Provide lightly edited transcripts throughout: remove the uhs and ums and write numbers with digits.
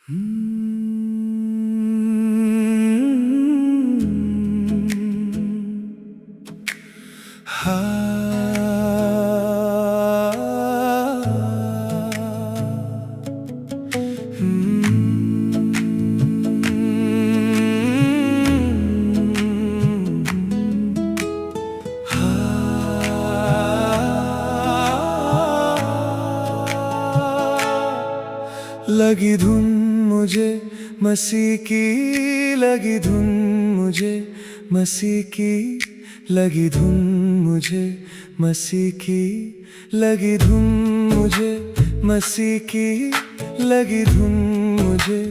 लगी धुन मुझे मसीह की, लगी धुन मुझे मसीह की, लगी धुन मुझे मसीह की, लगी धुन मुझे मसीह की, लगी धुन मुझे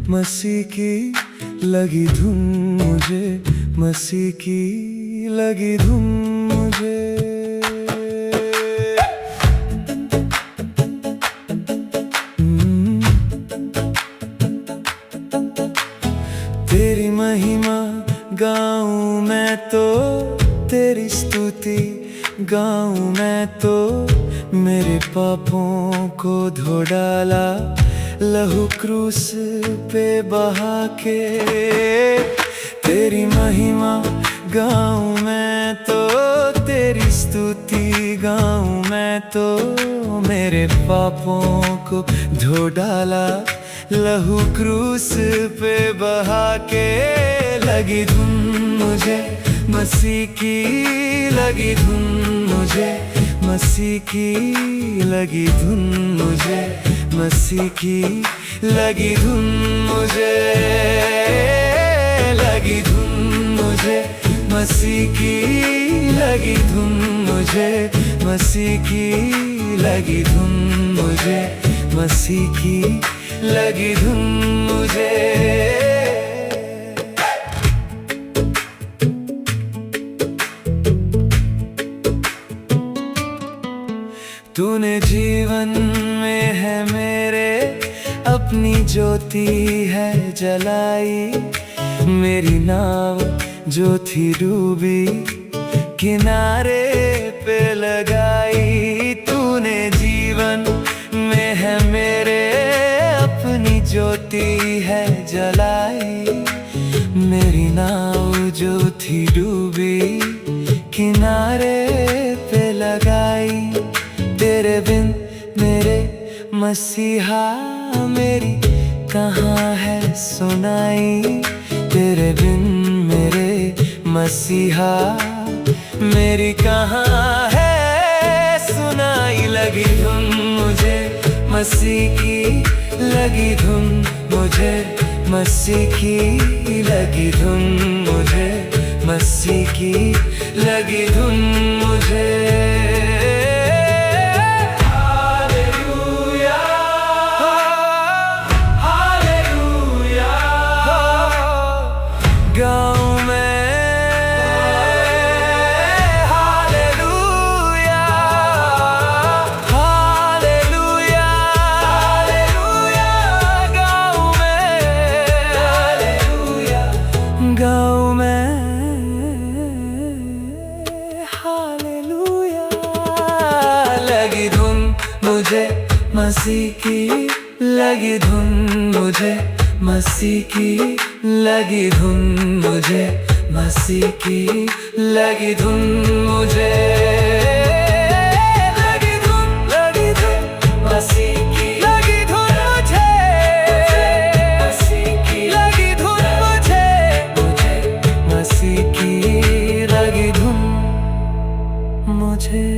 मसीह की, लगी धुन मुझे मसीह की, लगी धुन मुझे। तेरी महिमा गाऊं मैं तो, तेरी स्तुति गाऊं मैं तो, मेरे पापों को धो डाला लहू क्रूस पे बहा के। तेरी महिमा गाऊं मैं तो, तेरी स्तुति गाऊं मैं तो, मेरे पापों को धो डाला लहू क्रूस पे बहा के। लगी धुन मुझे मसीह की, लगी धुन मुझे मसीह की, लगी धुन मुझे मसीह की, लगी धुन मुझे, लगी धुन मुझे मसीह की, लगी धुन मुझे मसीह की, लगी धुन मुझे मसीह की, लगी धुन मुझे। तूने जीवन में है मेरे अपनी ज्योति है जलाई, मेरी नाव जो थी डूबी किनारे पे लगाई। तूने जीवन में है मेरे अपनी ज्योति है जलाई, मेरी नाव जो थी डूबी किनारे पे लगाई। तेरे बिन मेरे मसीहा मेरी कहाँ है सुनाई, तेरे बिन मेरे मसीहा मेरी कहाँ है सुनाई। लगी धुन मुझे मसीह की, लगी धुन मुझे मसीह की, लगी धुन मुझे मसीह की, लगी धुन मुझे। गाऊं मैं हालेलुया, हालेलुया, हालेलुया, गाऊं मैं हालेलुया, गाऊं मैं हालेलुया। लगी धुन मुझे मसीह की, लगी धुन मुझे मसीह की, लगी धुन मुझे मसीह की, लगी धुन मुझे, लगी धुन मसीह की, लगी धुन मुझे मसीह की, लगी धुन मुझे मसीह की, लगी धुन मुझे।